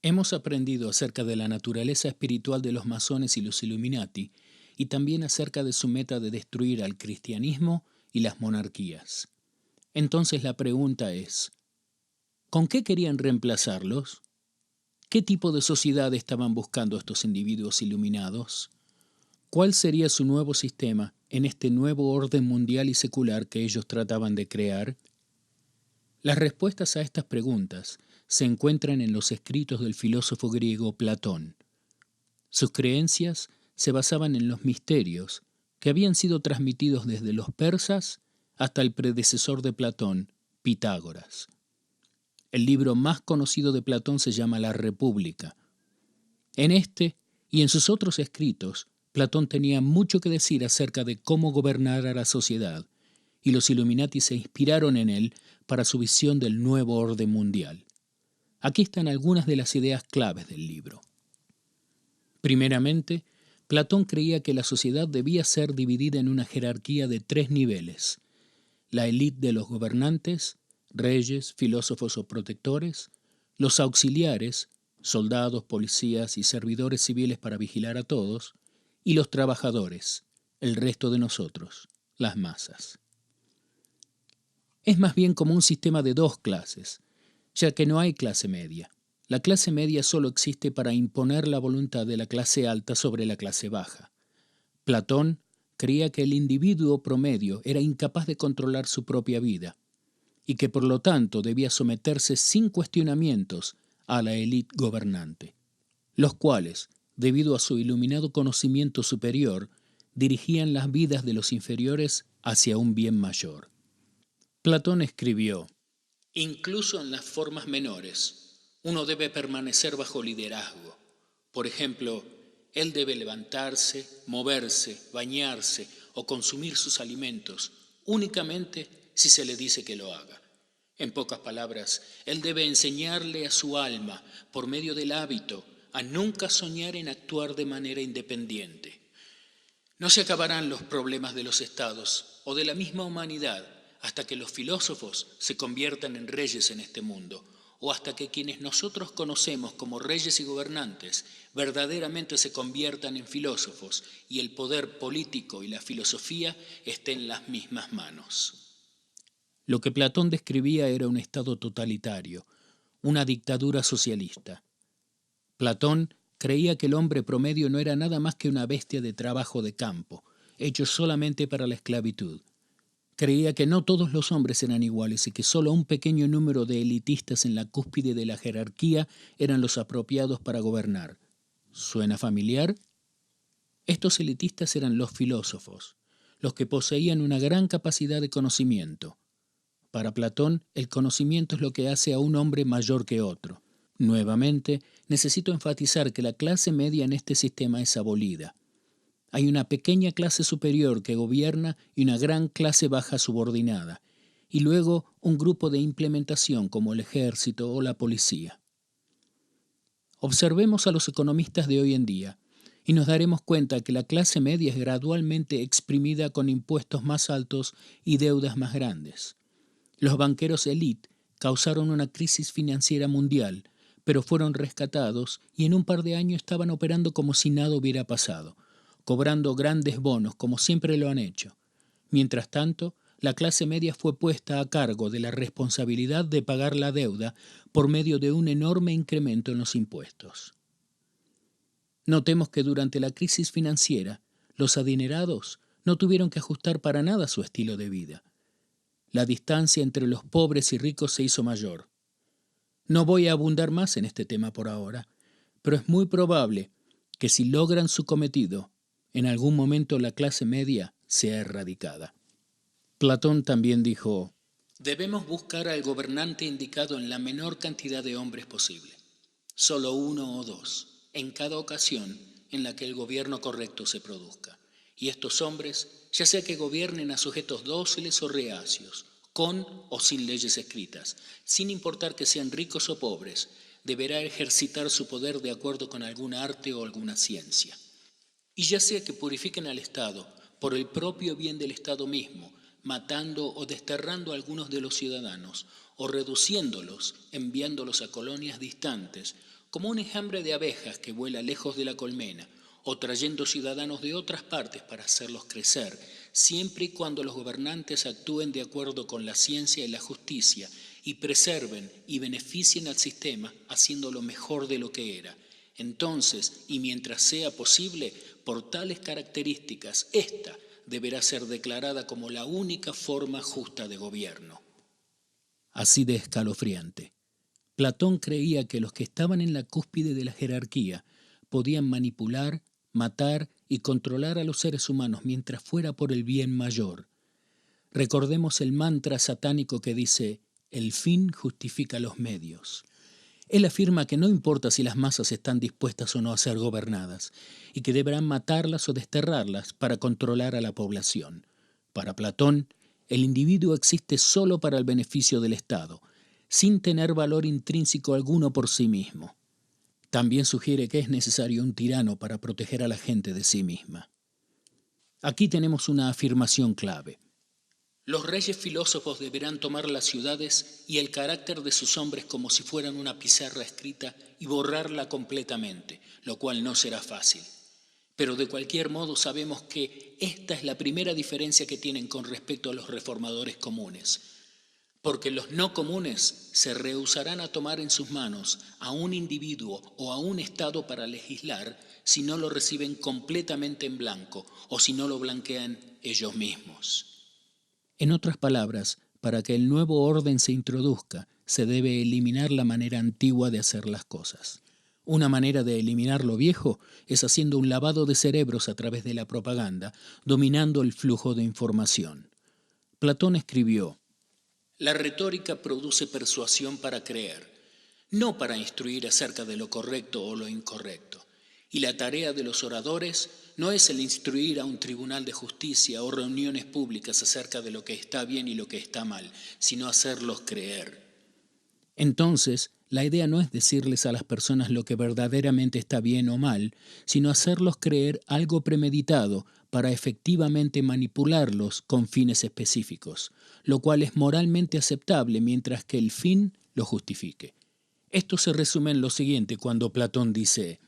Hemos aprendido acerca de la naturaleza espiritual de los masones y los Illuminati, y también acerca de su meta de destruir al cristianismo y las monarquías. Entonces la pregunta es, ¿con qué querían reemplazarlos? ¿Qué tipo de sociedad estaban buscando estos individuos iluminados? ¿Cuál sería su nuevo sistema en este nuevo orden mundial y secular que ellos trataban de crear? Las respuestas a estas preguntas se encuentran en los escritos del filósofo griego Platón. Sus creencias se basaban en los misterios que habían sido transmitidos desde los persas hasta el predecesor de Platón, Pitágoras. El libro más conocido de Platón se llama La República. En este y en sus otros escritos, Platón tenía mucho que decir acerca de cómo gobernar a la sociedad, y los Illuminati se inspiraron en él para su visión del nuevo orden mundial. Aquí están algunas de las ideas claves del libro. Primeramente, Platón creía que la sociedad debía ser dividida en una jerarquía de 3 niveles: la élite de los gobernantes, reyes, filósofos o protectores; los auxiliares, soldados, policías y servidores civiles para vigilar a todos; y los trabajadores, el resto de nosotros, las masas. Es más bien como un sistema de 2 clases, ya que no hay clase media. La clase media solo existe para imponer la voluntad de la clase alta sobre la clase baja. Platón creía que el individuo promedio era incapaz de controlar su propia vida y que por lo tanto debía someterse sin cuestionamientos a la élite gobernante, los cuales, debido a su iluminado conocimiento superior, dirigían las vidas de los inferiores hacia un bien mayor. Platón escribió: incluso en las formas menores, uno debe permanecer bajo liderazgo. Por ejemplo, él debe levantarse, moverse, bañarse o consumir sus alimentos únicamente si se le dice que lo haga. En pocas palabras, él debe enseñarle a su alma, por medio del hábito, a nunca soñar en actuar de manera independiente. No se acabarán los problemas de los estados o de la misma humanidad hasta que los filósofos se conviertan en reyes en este mundo, o hasta que quienes nosotros conocemos como reyes y gobernantes verdaderamente se conviertan en filósofos y el poder político y la filosofía estén en las mismas manos. Lo que Platón describía era un estado totalitario, una dictadura socialista. Platón creía que el hombre promedio no era nada más que una bestia de trabajo de campo, hecho solamente para la esclavitud. Creía que no todos los hombres eran iguales y que solo un pequeño número de elitistas en la cúspide de la jerarquía eran los apropiados para gobernar. ¿Suena familiar? Estos elitistas eran los filósofos, los que poseían una gran capacidad de conocimiento. Para Platón, el conocimiento es lo que hace a un hombre mayor que otro. Nuevamente, necesito enfatizar que la clase media en este sistema es abolida. Hay una pequeña clase superior que gobierna y una gran clase baja subordinada, y luego un grupo de implementación como el ejército o la policía. Observemos a los economistas de hoy en día y nos daremos cuenta que la clase media es gradualmente exprimida con impuestos más altos y deudas más grandes. Los banqueros élite causaron una crisis financiera mundial, pero fueron rescatados y en un par de años estaban operando como si nada hubiera pasado, cobrando grandes bonos como siempre lo han hecho. Mientras tanto, la clase media fue puesta a cargo de la responsabilidad de pagar la deuda por medio de un enorme incremento en los impuestos. Notemos que durante la crisis financiera, los adinerados no tuvieron que ajustar para nada su estilo de vida. La distancia entre los pobres y ricos se hizo mayor. No voy a abundar más en este tema por ahora, pero es muy probable que si logran su cometido, en algún momento la clase media sea erradicada. Platón también dijo: debemos buscar al gobernante indicado en la menor cantidad de hombres posible, solo uno o dos, en cada ocasión en la que el gobierno correcto se produzca. Y estos hombres, ya sea que gobiernen a sujetos dóciles o reacios, con o sin leyes escritas, sin importar que sean ricos o pobres, deberá ejercitar su poder de acuerdo con algún arte o alguna ciencia. Y ya sea que purifiquen al Estado por el propio bien del Estado mismo, matando o desterrando a algunos de los ciudadanos, o reduciéndolos, enviándolos a colonias distantes, como un enjambre de abejas que vuela lejos de la colmena, o trayendo ciudadanos de otras partes para hacerlos crecer, siempre y cuando los gobernantes actúen de acuerdo con la ciencia y la justicia y preserven y beneficien al sistema haciéndolo mejor de lo que era. Entonces, y mientras sea posible, por tales características, ésta deberá ser declarada como la única forma justa de gobierno. Así de escalofriante. Platón creía que los que estaban en la cúspide de la jerarquía podían manipular, matar y controlar a los seres humanos mientras fuera por el bien mayor. Recordemos el mantra satánico que dice: el fin justifica los medios. Él afirma que no importa si las masas están dispuestas o no a ser gobernadas, y que deberán matarlas o desterrarlas para controlar a la población. Para Platón, el individuo existe solo para el beneficio del Estado, sin tener valor intrínseco alguno por sí mismo. También sugiere que es necesario un tirano para proteger a la gente de sí misma. Aquí tenemos una afirmación clave. Los reyes filósofos deberán tomar las ciudades y el carácter de sus hombres como si fueran una pizarra escrita y borrarla completamente, lo cual no será fácil. Pero de cualquier modo sabemos que esta es la primera diferencia que tienen con respecto a los reformadores comunes, porque los no comunes se rehusarán a tomar en sus manos a un individuo o a un Estado para legislar si no lo reciben completamente en blanco o si no lo blanquean ellos mismos. En otras palabras, para que el nuevo orden se introduzca, se debe eliminar la manera antigua de hacer las cosas. Una manera de eliminar lo viejo es haciendo un lavado de cerebros a través de la propaganda, dominando el flujo de información. Platón escribió: la retórica produce persuasión para creer, no para instruir acerca de lo correcto o lo incorrecto. Y la tarea de los oradores no es el instruir a un tribunal de justicia o reuniones públicas acerca de lo que está bien y lo que está mal, sino hacerlos creer. Entonces, la idea no es decirles a las personas lo que verdaderamente está bien o mal, sino hacerlos creer algo premeditado para efectivamente manipularlos con fines específicos, lo cual es moralmente aceptable mientras que el fin lo justifique. Esto se resume en lo siguiente cuando Platón dice: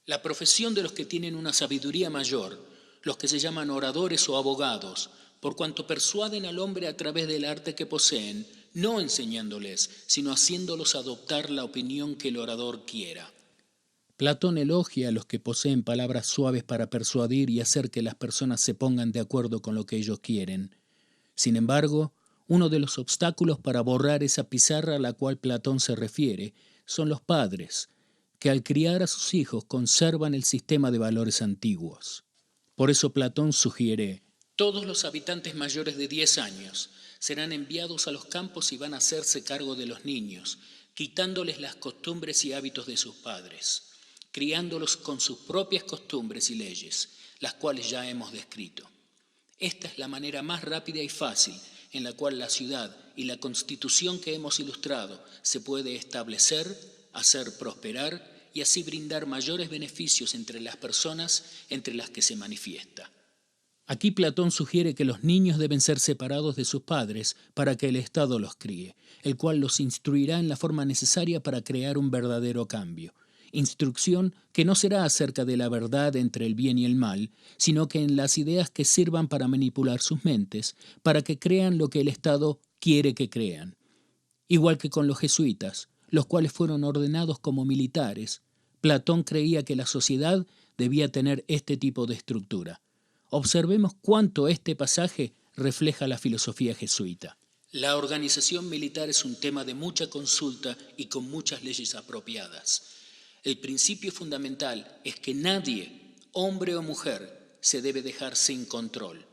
la profesión de los que tienen una sabiduría mayor, los que se llaman oradores o abogados, por cuanto persuaden al hombre a través del arte que poseen, no enseñándoles, sino haciéndolos adoptar la opinión que el orador quiera. Platón elogia a los que poseen palabras suaves para persuadir y hacer que las personas se pongan de acuerdo con lo que ellos quieren. Sin embargo, uno de los obstáculos para borrar esa pizarra a la cual Platón se refiere son los padres, que al criar a sus hijos conservan el sistema de valores antiguos. Por eso Platón sugiere: todos los habitantes mayores de 10 años serán enviados a los campos y van a hacerse cargo de los niños, quitándoles las costumbres y hábitos de sus padres, criándolos con sus propias costumbres y leyes, las cuales ya hemos descrito. Esta es la manera más rápida y fácil en la cual la ciudad y la constitución que hemos ilustrado se puede establecer, hacer prosperar y así brindar mayores beneficios entre las personas entre las que se manifiesta. Aquí Platón sugiere que los niños deben ser separados de sus padres para que el Estado los críe, el cual los instruirá en la forma necesaria para crear un verdadero cambio. Instrucción que no será acerca de la verdad entre el bien y el mal, sino que en las ideas que sirvan para manipular sus mentes, para que crean lo que el Estado quiere que crean. Igual que con los jesuitas, los cuales fueron ordenados como militares, Platón creía que la sociedad debía tener este tipo de estructura. Observemos cuánto este pasaje refleja la filosofía jesuita. La organización militar es un tema de mucha consulta y con muchas leyes apropiadas. El principio fundamental es que nadie, hombre o mujer, se debe dejar sin control.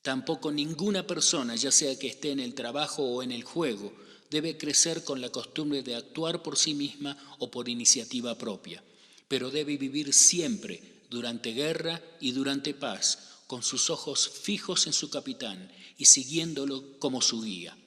Tampoco ninguna persona, ya sea que esté en el trabajo o en el juego, debe crecer con la costumbre de actuar por sí misma o por iniciativa propia, pero debe vivir siempre, durante guerra y durante paz, con sus ojos fijos en su capitán y siguiéndolo como su guía.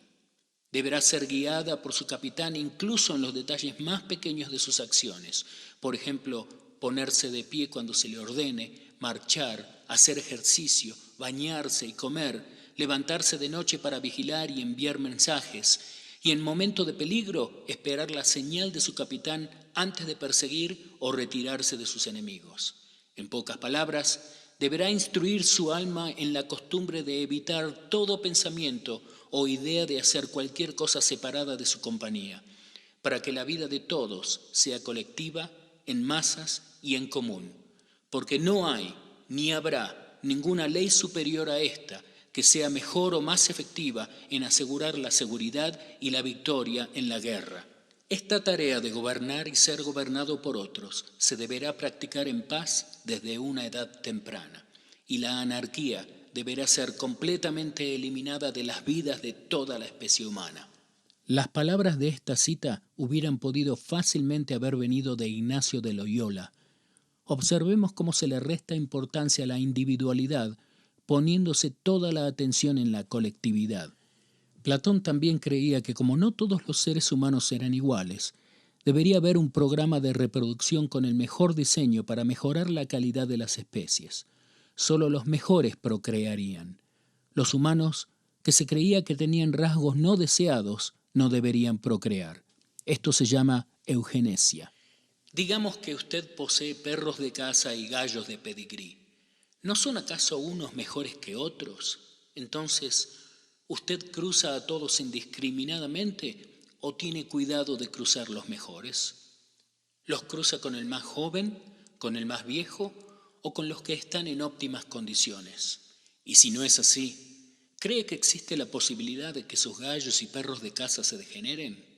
Deberá ser guiada por su capitán incluso en los detalles más pequeños de sus acciones. Por ejemplo, ponerse de pie cuando se le ordene, marchar, hacer ejercicio, bañarse y comer, levantarse de noche para vigilar y enviar mensajes, y en momento de peligro esperar la señal de su capitán antes de perseguir o retirarse de sus enemigos. En pocas palabras, deberá instruir su alma en la costumbre de evitar todo pensamiento o idea de hacer cualquier cosa separada de su compañía, para que la vida de todos sea colectiva, en masas y en común, porque no hay ni habrá ninguna ley superior a esta que sea mejor o más efectiva en asegurar la seguridad y la victoria en la guerra. Esta tarea de gobernar y ser gobernado por otros se deberá practicar en paz desde una edad temprana, y la anarquía deberá ser completamente eliminada de las vidas de toda la especie humana. Las palabras de esta cita hubieran podido fácilmente haber venido de Ignacio de Loyola. Observemos cómo se le resta importancia a la individualidad, poniéndose toda la atención en la colectividad. Platón también creía que como no todos los seres humanos eran iguales, debería haber un programa de reproducción con el mejor diseño para mejorar la calidad de las especies. Solo los mejores procrearían. Los humanos, que se creía que tenían rasgos no deseados, no deberían procrear. Esto se llama eugenesia. Digamos que usted posee perros de caza y gallos de pedigrí. ¿No son acaso unos mejores que otros? Entonces, ¿usted cruza a todos indiscriminadamente o tiene cuidado de cruzar los mejores? ¿Los cruza con el más joven, con el más viejo o con los que están en óptimas condiciones? Y si no es así, ¿cree que existe la posibilidad de que sus gallos y perros de caza se degeneren?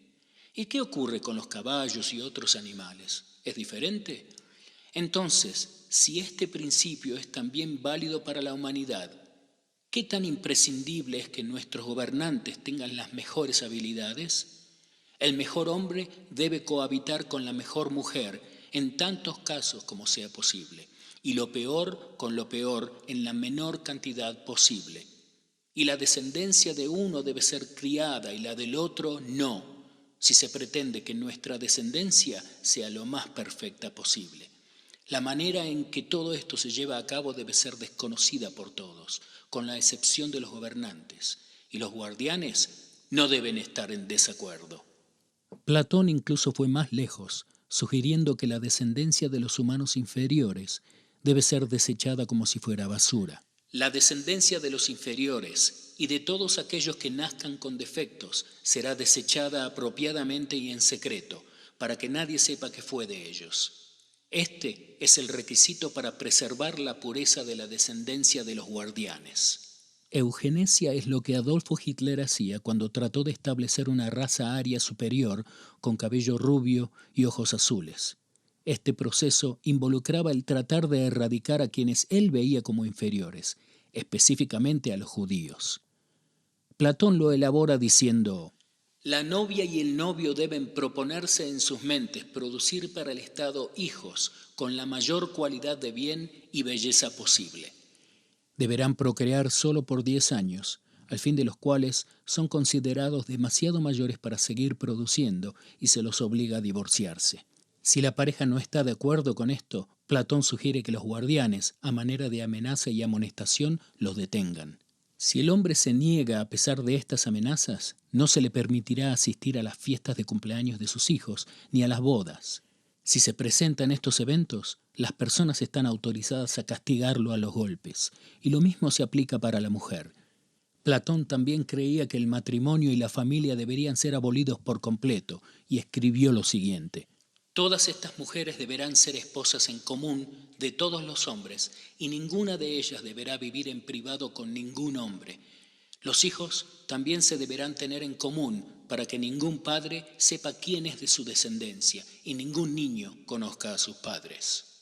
¿Y qué ocurre con los caballos y otros animales? ¿Es diferente? Entonces, si este principio es también válido para la humanidad, ¿qué tan imprescindible es que nuestros gobernantes tengan las mejores habilidades? El mejor hombre debe cohabitar con la mejor mujer en tantos casos como sea posible, y lo peor con lo peor en la menor cantidad posible. Y la descendencia de uno debe ser criada y la del otro no, si se pretende que nuestra descendencia sea lo más perfecta posible. La manera en que todo esto se lleva a cabo debe ser desconocida por todos, con la excepción de los gobernantes, y los guardianes no deben estar en desacuerdo. Platón incluso fue más lejos, sugiriendo que la descendencia de los humanos inferiores debe ser desechada como si fuera basura. La descendencia de los inferiores y de todos aquellos que nazcan con defectos será desechada apropiadamente y en secreto, para que nadie sepa que fue de ellos. Este es el requisito para preservar la pureza de la descendencia de los guardianes. Eugenesia es lo que Adolfo Hitler hacía cuando trató de establecer una raza aria superior con cabello rubio y ojos azules. Este proceso involucraba el tratar de erradicar a quienes él veía como inferiores, específicamente a los judíos. Platón lo elabora diciendo: la novia y el novio deben proponerse en sus mentes producir para el Estado hijos con la mayor cualidad de bien y belleza posible. Deberán procrear solo por 10 años, al fin de los cuales son considerados demasiado mayores para seguir produciendo y se los obliga a divorciarse. Si la pareja no está de acuerdo con esto, Platón sugiere que los guardianes, a manera de amenaza y amonestación, los detengan. Si el hombre se niega a pesar de estas amenazas, no se le permitirá asistir a las fiestas de cumpleaños de sus hijos ni a las bodas. Si se presentan estos eventos, las personas están autorizadas a castigarlo a los golpes, y lo mismo se aplica para la mujer. Platón también creía que el matrimonio y la familia deberían ser abolidos por completo, y escribió lo siguiente: todas estas mujeres deberán ser esposas en común de todos los hombres, y ninguna de ellas deberá vivir en privado con ningún hombre. Los hijos también se deberán tener en común para que ningún padre sepa quién es de su descendencia y ningún niño conozca a sus padres.